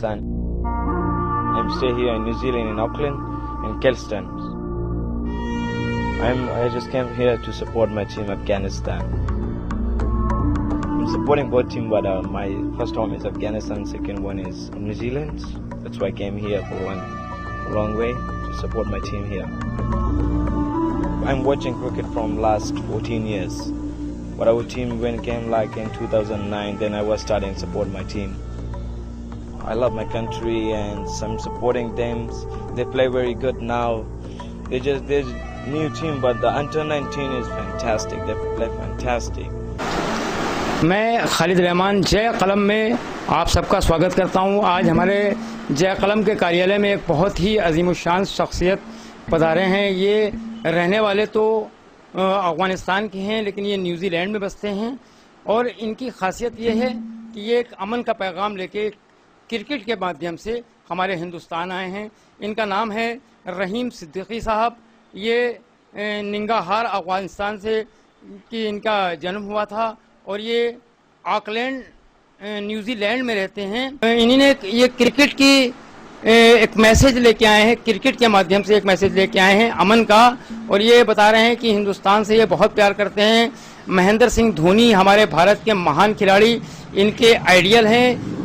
Afghanistan. I'm stay here in New Zealand, in Auckland, in Kelston. I just came here to support my team, Afghanistan. I'm supporting both teams, but my first home is Afghanistan, second one is New Zealand. That's why I came here for one long way to support my team here. I'm watching cricket from last 14 years. But our team when came like in 2009, then I was starting to support my team. I love my country and I'm supporting them. They play very good now. They're new team, but the under 19 is fantastic. They play fantastic. मैं खालिद रहमान जय कलम में आप सबका स्वागत करता हूं। आज हमारे जय कलम के कार्यालय में एक बहुत ही अजीमुशान शख्सियत पधारे हैं। ये रहने वाले तो अफगानिस्तान के हैं, लेकिन ये न्यूजीलैंड में बसते हैं और इनकी खासियत ये है कि ये एक अमन का पैगाम लेके क्रिकेट के माध्यम से हमारे हिंदुस्तान आए हैं। इनका नाम है रहीम सिद्दीकी साहब। ये निंगाहार अफगानिस्तान से कि इनका जन्म हुआ था और ये ऑकलैंड न्यूजीलैंड में रहते हैं। इन्होंने ये क्रिकेट की एक मैसेज लेके आए हैं, क्रिकेट के माध्यम से एक मैसेज लेके आए हैं अमन का, और ये बता रहे हैं कि हिंदुस्तान से ये बहुत प्यार करते हैं। महेंद्र सिंह धोनी हमारे भारत के महान खिलाड़ी इनके आइडियल हैं,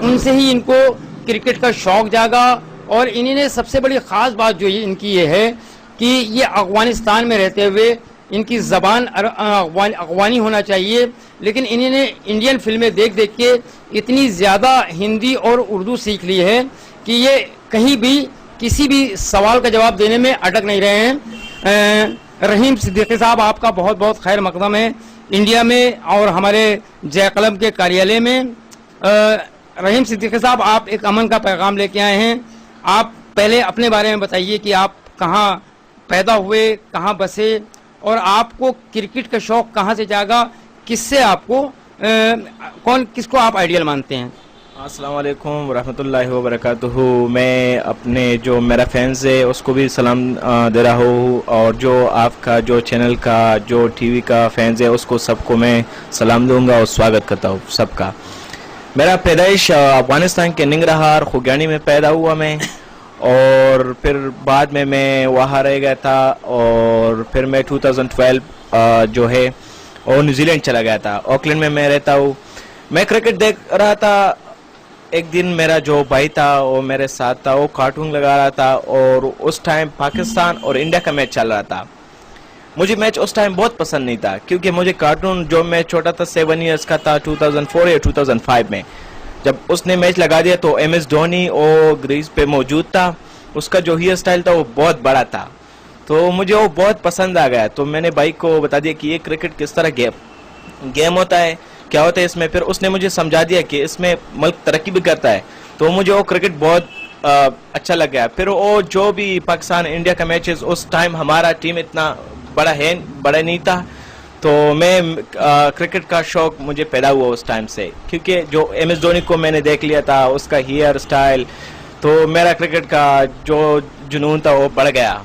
उनसे ही इनको क्रिकेट का शौक जागा। और इन्होंने सबसे बड़ी ख़ास बात जो इनकी ये है कि ये अफगानिस्तान में रहते हुए इनकी ज़बान अफगानी होना चाहिए, लेकिन इन्होंने इंडियन फिल्में देख देख के इतनी ज़्यादा हिंदी और उर्दू सीख ली है कि ये कहीं भी किसी भी सवाल का जवाब देने में अटक नहीं रहे हैं। रहीम सिद्दीकी साहब, आपका बहुत बहुत खैर मकदम है इंडिया में और हमारे जय कलम के कार्यालय में। रहीम सिद्दीकी साहब, आप एक अमन का पैगाम लेके आए हैं। आप पहले अपने बारे में बताइए कि आप कहाँ पैदा हुए, कहाँ बसे और आपको क्रिकेट का शौक कहाँ से जागा, किससे आपको किसको आप आइडियल मानते हैं? अस्सलाम वालेकुम रहमतुल्लाहि व बरकातुहू। मैं अपने जो मेरा फैंस है उसको भी सलाम दे रहा हूँ, और जो आपका जो चैनल का जो टीवी का फैंस है उसको सबको मैं सलाम दूंगा और स्वागत करता हूँ सबका। मेरा पैदाइश अफगानिस्तान के निंगाहार खुगानी में पैदा हुआ मैं, और फिर बाद में मैं वहाँ रह गया था, और फिर मैं 2012 जो है और न्यूजीलैंड चला गया था। ऑकलैंड में मैं रहता हूँ। मैं क्रिकेट देख रहा था, एक दिन मेरा जो भाई था वो मेरे साथ था, वो कार्टून लगा रहा था और उस टाइम पाकिस्तान और इंडिया का मैच चल रहा था। मुझे मैच उस टाइम बहुत पसंद नहीं था, क्योंकि मुझे कार्टून जो मैं छोटा था 7 इयर्स का था 2004 या 2005 में, जब उसने मैच लगा दिया तो MS धोनी और ग्रीज पे मौजूद था। उसका जो हेयर स्टाइल था वो बहुत बड़ा था, तो मुझे वो बहुत पसंद आ गया। तो मैंने भाई को बता दिया कि ये क्रिकेट किस तरह गेम होता है, क्या होता है इसमें। फिर उसने मुझे समझा दिया कि इसमें मुल्क तरक्की भी करता है, तो मुझे वो क्रिकेट बहुत अच्छा लग गया। फिर वो जो भी पाकिस्तान इंडिया का मैचेस, उस टाइम हमारा टीम इतना बड़ा नहीं था, तो मैं क्रिकेट का शौक मुझे पैदा हुआ उस टाइम से, क्योंकि जो MS धोनी को मैंने देख लिया था, उसका हेयर स्टाइल, तो मेरा क्रिकेट का जो जुनून था वो बढ़ गया।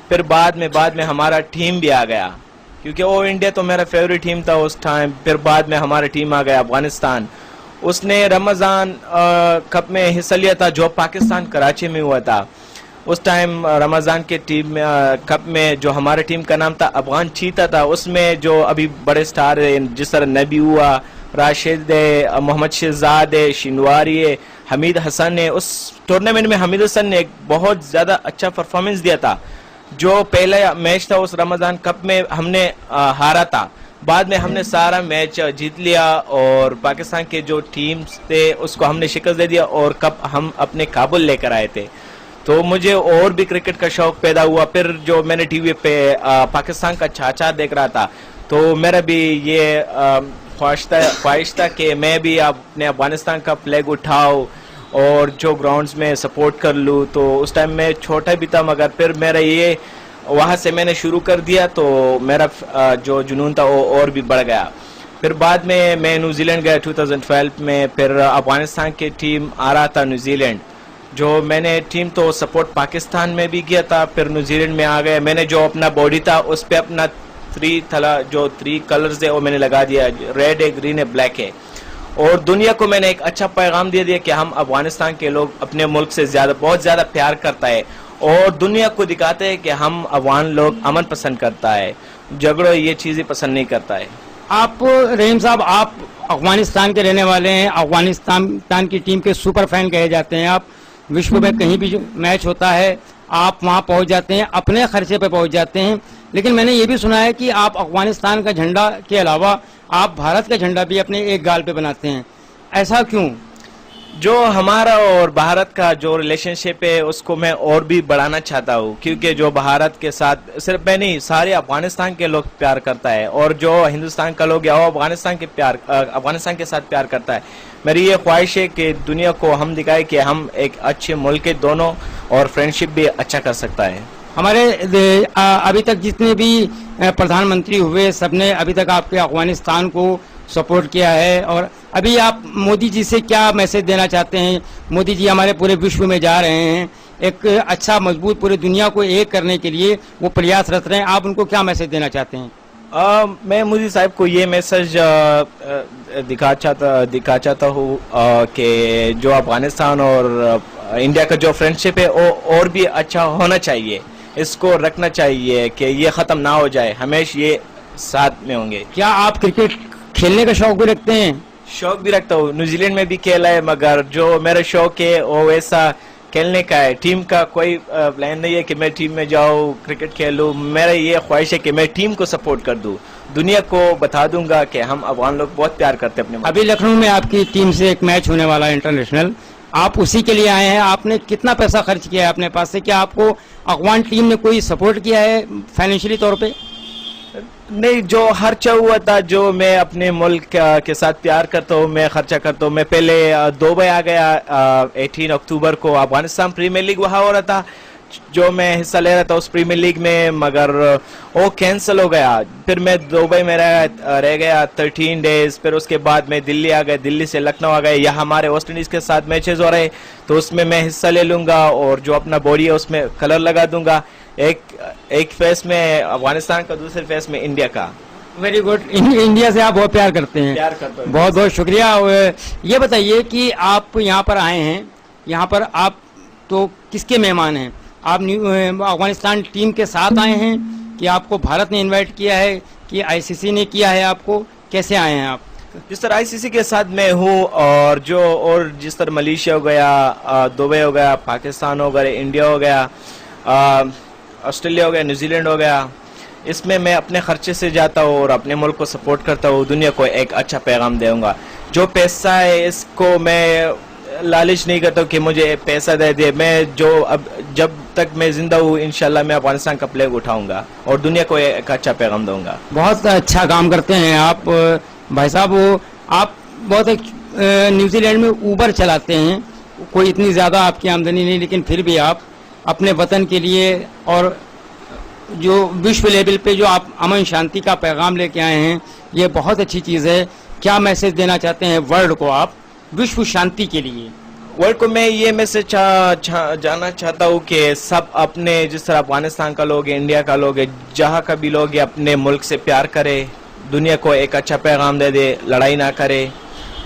फिर बाद में हमारा टीम भी आ गया, क्योंकि वो इंडिया तो मेरा फेवरेट टीम था उस टाइम। फिर बाद में हमारा टीम आ गया अफगानिस्तान। उसने रमज़ान कप में हिस्सा लिया था जो पाकिस्तान कराची में हुआ था। उस टाइम रमज़ान के टीम कप में जो हमारे टीम का नाम था अफगान चीता था, उसमें जो अभी बड़े स्टार है जिस तरह नबी हुआ, राशिद है, मोहम्मद शहजाद है, शिनवारी है, हमीद हसन है। उस टूर्नामेंट में हमीद हसन ने एक बहुत ज़्यादा अच्छा परफॉर्मेंस दिया था। जो पहला मैच था उस रमज़ान कप में हमने हारा था, बाद में हमने सारा मैच जीत लिया और पाकिस्तान के जो टीम्स थे उसको हमने शिकस्त दे दिया और कप हम अपने काबुल लेकर आए थे। तो मुझे और भी क्रिकेट का शौक पैदा हुआ। फिर जो मैंने टीवी पे पाकिस्तान का छाछा देख रहा था, तो मेरा भी ये ख्वाहिश था कि मैं भी अपने अफगानिस्तान का फ्लैग उठाऊं और जो ग्राउंड्स में सपोर्ट कर लूँ। तो उस टाइम मैं छोटा भी था, मगर फिर मेरा ये वहाँ से मैंने शुरू कर दिया, तो मेरा जो जुनून था वो और भी बढ़ गया। फिर बाद में मैं न्यूजीलैंड गया 2012 में। फिर अफगानिस्तान की टीम आ रहा था न्यूजीलैंड, जो मैंने टीम तो सपोर्ट पाकिस्तान में भी किया था, फिर न्यूजीलैंड में आ गए। मैंने जो अपना बॉडी था उस पर अपना 3 कलर्स है वो मैंने लगा दिया, रेड है, ग्रीन है, ब्लैक है। और दुनिया को मैंने एक अच्छा पैगाम दे दिया कि हम अफगानिस्तान के लोग अपने मुल्क से बहुत ज़्यादा प्यार करता है और दुनिया को दिखाते हैं कि हम अफगान लोग अमन पसंद करता है, झगड़ो ये चीज़ें पसंद नहीं करता है। आप रहीम साहब, आप अफगानिस्तान के रहने वाले हैं, अफगानिस्तान की टीम के सुपर फैन कहे जाते हैं आप। विश्व में कहीं भी जो मैच होता है आप वहां पहुंच जाते हैं, अपने खर्चे पे पहुंच जाते हैं। लेकिन मैंने ये भी सुना है कि आप अफगानिस्तान का झंडा के अलावा आप भारत का झंडा भी अपने एक गाल पे बनाते हैं, ऐसा क्यों? जो हमारा और भारत का जो रिलेशनशिप है उसको मैं और भी बढ़ाना चाहता हूँ, क्योंकि जो भारत के साथ सिर्फ मैं नहीं, सारे अफगानिस्तान के लोग प्यार करता है और जो हिंदुस्तान का लोग है वो अफगानिस्तान के साथ प्यार करता है। मेरी ये ख्वाहिश है कि दुनिया को हम दिखाए कि हम एक अच्छे मुल्क के दोनों और फ्रेंडशिप भी अच्छा कर सकता है। हमारे अभी तक जितने भी प्रधानमंत्री हुए सबने अभी तक आपके अफगानिस्तान को सपोर्ट किया है, और अभी आप मोदी जी से क्या मैसेज देना चाहते हैं? मोदी जी हमारे पूरे विश्व में जा रहे हैं, एक अच्छा मजबूत पूरी दुनिया को एक करने के लिए वो प्रयासरत रहे हैं, आप उनको क्या मैसेज देना चाहते हैं? मैं मोदी साहब को ये मैसेज दिखा चाहता हूँ कि जो अफगानिस्तान और इंडिया का जो फ्रेंडशिप है वो और भी अच्छा होना चाहिए, इसको रखना चाहिए कि ये ख़त्म ना हो जाए, हमेशा ये साथ में होंगे। क्या आप क्रिकेट खेलने का शौक भी रखते हैं? शौक भी रखता हूँ, न्यूजीलैंड में भी खेला है, मगर जो मेरा शौक है वो वैसा खेलने का है। टीम का कोई प्लान नहीं है कि मैं टीम में जाऊँ क्रिकेट खेलूँ। मेरा ये ख्वाहिश है कि मैं टीम को सपोर्ट कर दूँ, दुनिया को बता दूंगा कि हम अफगान लोग बहुत प्यार करते हैं अपने। अभी लखनऊ में आपकी टीम से एक मैच होने वाला है इंटरनेशनल, आप उसी के लिए आए हैं, आपने कितना पैसा खर्च किया है अपने पास से? क्या आपको अफगान टीम ने कोई सपोर्ट किया है फाइनेंशियली तौर पे? नहीं, जो खर्चा हुआ था, जो मैं अपने मुल्क के साथ प्यार करता हूँ मैं खर्चा करता हूँ। मैं पहले दुबई आ गया 18 अक्टूबर को, अफगानिस्तान प्रीमियर लीग वहाँ हो रहा था, जो मैं हिस्सा ले रहा था उस प्रीमियर लीग में, मगर वो कैंसिल हो गया। फिर मैं दुबई में रह गया 13 डेज, फिर उसके बाद मैं दिल्ली आ गया, दिल्ली से लखनऊ आ गए। यहाँ हमारे वेस्ट इंडीज़ के साथ मैचेस हो रहे, तो उसमें मैं हिस्सा ले लूँगा और जो अपना बॉडी है उसमें कलर लगा दूंगा, एक फेस में अफगानिस्तान का, दूसरे फेस में इंडिया का। Very good. इंडिया से आप बहुत प्यार करते हैं? प्यार करता हूं। बहुत बहुत शुक्रिया। ये बताइए कि आप यहाँ पर आए हैं, यहाँ पर आप तो किसके मेहमान हैं? आप अफगानिस्तान टीम के साथ आए हैं कि आपको भारत ने इनवाइट किया है कि आईसीसी ने किया है आपको? कैसे आए हैं आप? जिस तरह आईसीसी के साथ मैं हूँ और जिस तरह मलेशिया हो गया, दुबई हो गया, पाकिस्तान हो गया, इंडिया हो गया, ऑस्ट्रेलिया हो गया, न्यूजीलैंड हो गया, इसमें मैं अपने खर्चे से जाता हूँ और अपने मुल्क को सपोर्ट करता हूँ, दुनिया को एक अच्छा पैगाम दूंगा। जो पैसा है इसको मैं लालच नहीं करता हूँ कि मुझे पैसा दे दे। मैं जब तक मैं जिंदा हूँ इंशाल्लाह मैं अफगानिस्तान का फ्लैग उठाऊंगा और दुनिया को एक अच्छा पैगाम दूंगा। बहुत अच्छा काम करते हैं आप भाई साहब। आप बहुत एक न्यूजीलैंड में ऊबर चलाते हैं, कोई इतनी ज़्यादा आपकी आमदनी नहीं, लेकिन फिर भी आप अपने वतन के लिए और जो विश्व लेवल पे जो आप अमन शांति का पैगाम लेके आए हैं, ये बहुत अच्छी चीज़ है। क्या मैसेज देना चाहते हैं वर्ल्ड को आप विश्व शांति के लिए? वर्ल्ड को मैं ये मैसेज जाना चाहता हूँ कि सब अपने, जिस तरह अफगानिस्तान का लोग है, इंडिया का लोग है, जहाँ का भी लोग है, अपने मुल्क से प्यार करे, दुनिया को एक अच्छा पैगाम दे दे, लड़ाई ना करे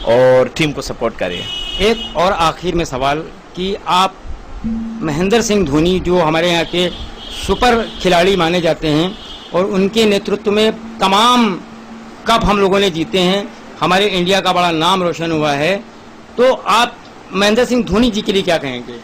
और टीम को सपोर्ट करे। एक और आखिर में सवाल कि आप महेंद्र सिंह धोनी जो हमारे यहाँ के सुपर खिलाड़ी माने जाते हैं और उनके नेतृत्व में तमाम कप हम लोगों ने जीते हैं, हमारे इंडिया का बड़ा नाम रोशन हुआ है, तो आप महेंद्र सिंह धोनी जी के लिए क्या कहेंगे?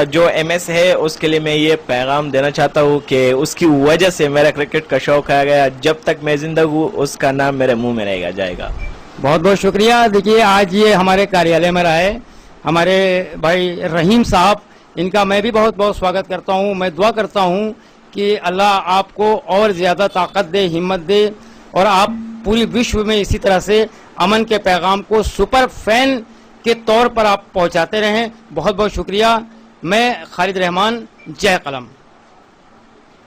जो एमएस है उसके लिए मैं ये पैगाम देना चाहता हूँ कि उसकी वजह से मेरा क्रिकेट का शौक आ गया, जब तक मैं जिंदा हूँ उसका नाम मेरे मुंह में रहेगा जाएगा। बहुत बहुत शुक्रिया। देखिए आज ये हमारे कार्यालय में रहे हमारे भाई रहीम साहब, इनका मैं भी बहुत बहुत स्वागत करता हूँ। मैं दुआ करता हूँ कि अल्लाह आपको और ज़्यादा ताकत दे, हिम्मत दे और आप पूरी विश्व में इसी तरह से अमन के पैगाम को सुपर फैन के तौर पर आप पहुँचाते रहें। बहुत बहुत शुक्रिया। मैं खालिद रहमान, जय कलम।